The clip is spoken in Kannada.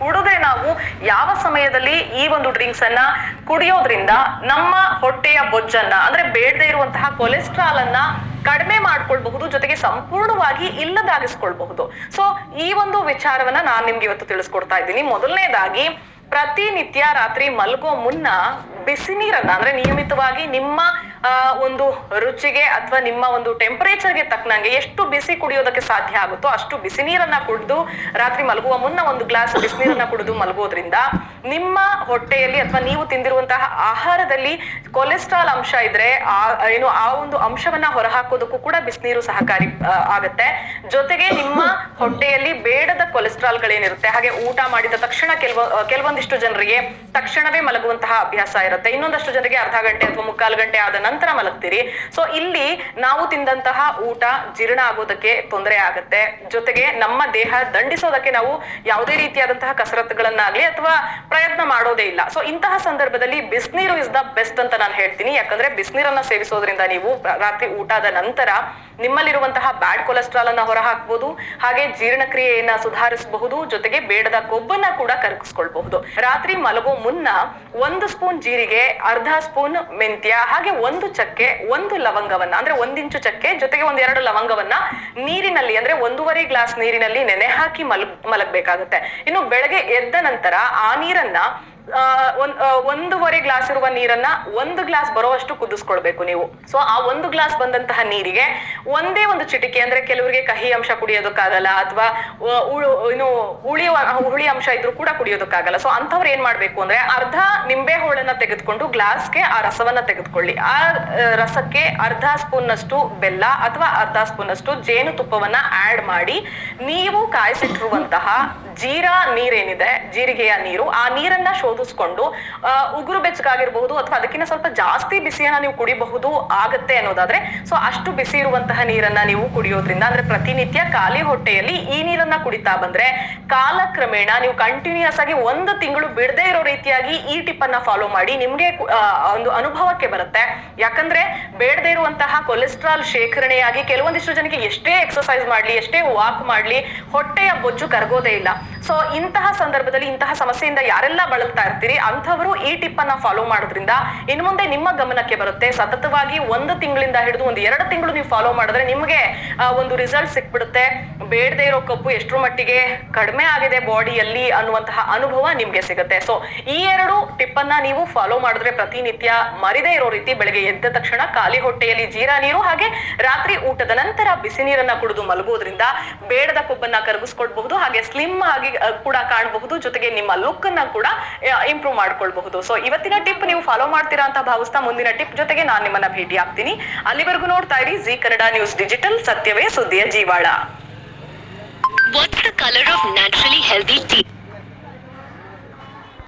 ಕುಡಿದ್ರೆ ನಾವು ಯಾವ ಸಮಯದಲ್ಲಿ ಈ ಒಂದು ಡ್ರಿಂಕ್ಸ್ ಅನ್ನ ಕುಡಿಯೋದ್ರಿಂದ ನಮ್ಮ ಹೊಟ್ಟೆಯ ಬೊಜ್ಜನ್ನ ಅಂದ್ರೆ ಬೇಡದೇ ಇರುವಂತಹ ಕೊಲೆಸ್ಟ್ರಾಲ್ ಅನ್ನ ಕಡಿಮೆ ಮಾಡ್ಕೊಳ್ಬಹುದು, ಜೊತೆಗೆ ಸಂಪೂರ್ಣವಾಗಿ ಇಲ್ಲದಾಗಿಸ್ಕೊಳ್ಬಹುದು. ಸೊ ಈ ಒಂದು ವಿಚಾರವನ್ನ ನಾನು ನಿಮ್ಗೆ ಇವತ್ತು ತಿಳಿಸ್ಕೊಡ್ತಾ ಇದ್ದೀನಿ. ಮೊದಲನೇದಾಗಿ, ಪ್ರತಿನಿತ್ಯ ರಾತ್ರಿ ಮಲಗೋ ಮುನ್ನ ಬಿಸಿ ನೀರನ್ನ ಅಂದ್ರೆ ನಿಯಮಿತವಾಗಿ ನಿಮ್ಮ ಒಂದು ರುಚಿಗೆ ಅಥವಾ ನಿಮ್ಮ ಒಂದು ಟೆಂಪರೇಚರ್ಗೆ ತಕ್ಕನಂಗೆ ಎಷ್ಟು ಬಿಸಿ ಕುಡಿಯೋದಕ್ಕೆ ಸಾಧ್ಯ ಆಗುತ್ತೋ ಅಷ್ಟು ಬಿಸಿ ನೀರನ್ನ ಕುಡಿದು ರಾತ್ರಿ ಮಲಗುವ ಮುನ್ನ ಒಂದು ಗ್ಲಾಸ್ ಬಿಸಿನೀರನ್ನ ಕುಡಿದು ಮಲಗೋದ್ರಿಂದ ನಿಮ್ಮ ಹೊಟ್ಟೆಯಲ್ಲಿ ಅಥವಾ ನೀವು ತಿಂದಿರುವಂತಹ ಆಹಾರದಲ್ಲಿ ಕೊಲೆಸ್ಟ್ರಾಲ್ ಅಂಶ ಇದ್ರೆ ಆ ಒಂದು ಅಂಶವನ್ನ ಹೊರಹಾಕೋದಕ್ಕೂ ಕೂಡ ಬಿಸಿನೀರು ಸಹಕಾರಿ ಆಗತ್ತೆ. ಜೊತೆಗೆ ನಿಮ್ಮ ಹೊಟ್ಟೆಯಲ್ಲಿ ಬೇಡದ ಕೊಲೆಸ್ಟ್ರಾಲ್ ಗಳೇನಿರುತ್ತೆ, ಹಾಗೆ ಊಟ ಮಾಡಿದ ತಕ್ಷಣ ಕೆಲವೊಂದಿಷ್ಟು ಜನರಿಗೆ ತಕ್ಷಣವೇ ಮಲಗುವಂತಹ ಅಭ್ಯಾಸ ಇರುತ್ತೆ, ಇನ್ನೊಂದಷ್ಟು ಜನರಿಗೆ ಅರ್ಧ ಗಂಟೆ ಅಥವಾ ಮುಕ್ಕಾಲು ಗಂಟೆ ಆದ ನಂತರ ಮಲಗ್ತೀರಿ. ಸೊ ಇಲ್ಲಿ ನಾವು ತಿಂದಂತಹ ಊಟ ಜೀರ್ಣ ಆಗೋದಕ್ಕೆ ತೊಂದರೆ ಆಗುತ್ತೆ. ಜೊತೆಗೆ ನಮ್ಮ ದೇಹ ದಂಡಿಸೋದಕ್ಕೆ ನಾವು ಯಾವುದೇ ರೀತಿಯಾದಂತಹ ಕಸರತ್ತುಗಳನ್ನಾಗ್ಲಿ ಅಥವಾ ಪ್ರಯತ್ನ ಮಾಡೋದೇ ಇಲ್ಲ. ಸೊ ಇಂತಹ ಸಂದರ್ಭದಲ್ಲಿ ಬಿಸಿನೀರು ಇಸ್ ದ ಬೆಸ್ಟ್ ಅಂತ ನಾನು ಹೇಳ್ತೀನಿ. ಯಾಕಂದ್ರೆ ಬಿಸಿನೀರನ್ನ ಸೇವಿಸೋದ್ರಿಂದ ನೀವು ರಾತ್ರಿ ಊಟದ ನಂತರ ನಿಮ್ಮಲ್ಲಿರುವಂತಹ ಬ್ಯಾಡ್ ಕೊಲೆಸ್ಟ್ರಾಲ್ ಅನ್ನ ಹೊರ ಹಾಕಬಹುದು, ಹಾಗೆ ಜೀರ್ಣಕ್ರಿಯೆಯನ್ನ ಸುಧಾರಿಸಬಹುದು, ಜೊತೆಗೆ ಬೇಡದ ಕೊಬ್ಬನ್ನ ಕೂಡ ಕರಗಿಸ್ಕೊಳ್ಬಹುದು. ರಾತ್ರಿ ಮಲಗೋ ಮುನ್ನ 1 ಸ್ಪೂನ್ ಜೀರಿಗೆ, ಅರ್ಧ ಸ್ಪೂನ್ ಮೆಂತ್ಯ, ಹಾಗೆ 1 ಚಕ್ಕೆ, 1 ಲವಂಗವನ್ನ ಅಂದ್ರೆ 1 ಇಂಚು ಚಕ್ಕೆ ಜೊತೆಗೆ 2 ಲವಂಗವನ್ನ ನೀರಿನಲ್ಲಿ ಅಂದ್ರೆ 1.5 ಗ್ಲಾಸ್ ನೀರಿನಲ್ಲಿ ನೆನೆ ಹಾಕಿ ಮಲಗಬೇಕಾಗುತ್ತೆ. ಇನ್ನು ಬೆಳಗ್ಗೆ ಎದ್ದ ನಂತರ ಆ ನೀರನ್ನ 1.5 ಗ್ಲಾಸ್ ಇರುವ ನೀರನ್ನ 1 ಗ್ಲಾಸ್ ಬರೋವಷ್ಟು ಕುದಿಸ್ಕೊಳ್ಬೇಕು ನೀವು. ಸೊ ಆ 1 ಗ್ಲಾಸ್ ಬಂದಂತಹ ನೀರಿಗೆ ಒಂದೇ ಒಂದು ಚಿಟಿಕೆ, ಅಂದ್ರೆ ಕೆಲವರಿಗೆ ಕಹಿ ಅಂಶ ಕುಡಿಯೋದಕ್ಕಾಗಲ್ಲ ಅಥವಾ ಹುಳಿ ಅಂಶ ಇದ್ರೂ ಕೂಡ ಕುಡಿಯೋದಕ್ಕಾಗಲ್ಲ. ಸೊ ಅಂಥವ್ರು ಏನ್ ಮಾಡ್ಬೇಕು ಅಂದ್ರೆ ಅರ್ಧ ನಿಂಬೆ ಹೋಳನ್ನ ತೆಗೆದುಕೊಂಡು ಗ್ಲಾಸ್ಗೆ ಆ ರಸವನ್ನ ತೆಗೆದುಕೊಳ್ಳಿ. ಆ ರಸಕ್ಕೆ ಅರ್ಧ ಸ್ಪೂನ್ ನಷ್ಟು ಬೆಲ್ಲ ಅಥವಾ ಅರ್ಧ ಸ್ಪೂನ್ ನಷ್ಟು ಜೇನುತುಪ್ಪವನ್ನ ಆಡ್ ಮಾಡಿ ನೀವು ಕಾಯಿಸಿಟ್ಟಿರುವಂತಹ ಜೀರಾ ನೀರೇನಿದೆ, ಜೀರಿಗೆಯ ನೀರು, ಆ ನೀರನ್ನ ಶೋಧಿಸ್ಕೊಂಡು ಉಗುರು ಬೆಚ್ಚಗಾಗಿರ್ಬಹುದು ಅಥವಾ ಅದಕ್ಕಿಂತ ಸ್ವಲ್ಪ ಜಾಸ್ತಿ ಬಿಸಿಯನ್ನ ನೀವು ಕುಡಿಬಹುದು ಆಗತ್ತೆ ಅನ್ನೋದಾದ್ರೆ, ಸೊ ಅಷ್ಟು ಬಿಸಿ ಇರುವಂತಹ ನೀರನ್ನ ನೀವು ಕುಡಿಯೋದ್ರಿಂದ ಅಂದ್ರೆ ಪ್ರತಿನಿತ್ಯ ಖಾಲಿ ಹೊಟ್ಟೆಯಲ್ಲಿ ಈ ನೀರನ್ನ ಕುಡಿತಾ ಬಂದ್ರೆ ಕಾಲಕ್ರಮೇಣ ನೀವು ಕಂಟಿನ್ಯೂಸ್ ಆಗಿ 1 ತಿಂಗಳು ಬಿಡದೇ ಇರೋ ರೀತಿಯಾಗಿ ಈ ಟಿಪ್ ಅನ್ನ ಫಾಲೋ ಮಾಡಿ ನಿಮ್ಗೆ ಒಂದು ಅನುಭವಕ್ಕೆ ಬರುತ್ತೆ. ಯಾಕಂದ್ರೆ ಬೇಡದೇ ಇರುವಂತಹ ಕೊಲೆಸ್ಟ್ರಾಲ್ ಶೇಖರಣೆಯಾಗಿ ಕೆಲವೊಂದಿಷ್ಟು ಜನಕ್ಕೆ ಎಷ್ಟೇ ಎಕ್ಸರ್ಸೈಸ್ ಮಾಡ್ಲಿ, ಎಷ್ಟೇ ವಾಕ್ ಮಾಡ್ಲಿ, ಹೊಟ್ಟೆಯ ಬೊಜ್ಜು ಕರಗೋದೇ ಇಲ್ಲ. ಸೊ ಇಂತಹ ಸಂದರ್ಭದಲ್ಲಿ ಇಂತಹ ಸಮಸ್ಯೆಯಿಂದ ಯಾರೆಲ್ಲ ಬಳಲ್ತಾ ಇರ್ತೀರಿ ಅಂಥವರು ಈ ಟಿಪ್ ಅನ್ನ ಫಾಲೋ ಮಾಡೋದ್ರಿಂದ ಇನ್ನು ಮುಂದೆ ನಿಮ್ಮ ಗಮನಕ್ಕೆ ಬರುತ್ತೆ. ಸತತವಾಗಿ 1 ತಿಂಗಳಿಂದ ಹಿಡಿದು 2 ತಿಂಗಳು ನೀವು ಫಾಲೋ ಮಾಡಿದ್ರೆ ನಿಮಗೆ ಒಂದು ರಿಸಲ್ಟ್ ಸಿಕ್ಬಿಡುತ್ತೆ. ಬೇಡದೇ ಇರೋ ಕೊಬ್ಬು ಎಷ್ಟರ ಮಟ್ಟಿಗೆ ಕಡಿಮೆ ಆಗಿದೆ ಬಾಡಿಯಲ್ಲಿ ಅನ್ನುವಂತಹ ಅನುಭವ ನಿಮ್ಗೆ ಸಿಗುತ್ತೆ. ಸೊ ಈ 2 ಟಿಪ್ ಅನ್ನ ನೀವು ಫಾಲೋ ಮಾಡಿದ್ರೆ ಪ್ರತಿನಿತ್ಯ ಮರಿದೇ ಇರೋ ರೀತಿ ಬೆಳಗ್ಗೆ ಎದ್ದ ತಕ್ಷಣ ಖಾಲಿ ಹೊಟ್ಟೆಯಲ್ಲಿ ಜೀರಾ ನೀರು ಹಾಗೆ ರಾತ್ರಿ ಊಟದ ನಂತರ ಬಿಸಿ ನೀರನ್ನ ಕುಡಿದು ಮಲಗೋದ್ರಿಂದ ಬೇಡದ ಕೊಬ್ಬನ್ನ ಕರಗಿಸ್ಕೊಳ್ಬಹುದು, ಹಾಗೆ ಸ್ಲಿಮ್ ಆಗಿ ಕೂಡ ಕಾಣಬಹುದು, ಜೊತೆಗೆ ನಿಮ್ಮ ಲುಕ್ ಅನ್ನ ಕೂಡ ಇಂಪ್ರೂವ್ ಮಾಡ್ಕೊಳ್ಬಹುದು. ಸೊ ಇವತ್ತಿನ ಟಿಪ್ ನೀವು ಫಾಲೋ ಮಾಡ್ತೀರಾ ಅಂತ ಭಾವಿಸ್ತಾ ಮುಂದಿನ ಟಿಪ್ ಜೊತೆಗೆ ನಾನು ನಿಮ್ಮನ್ನ ಭೇಟಿ ಆಗ್ತೀನಿ. ಅಲ್ಲಿವರೆಗೂ ನೋಡ್ತಾ ಇರಿ ಜಿ ಕನ್ನಡ ನ್ಯೂಸ್ ಡಿಜಿಟಲ್, ಸತ್ಯವೇ ಸುದ್ದಿಯ ಜೀವಾಳ. What's the color of naturally healthy tea?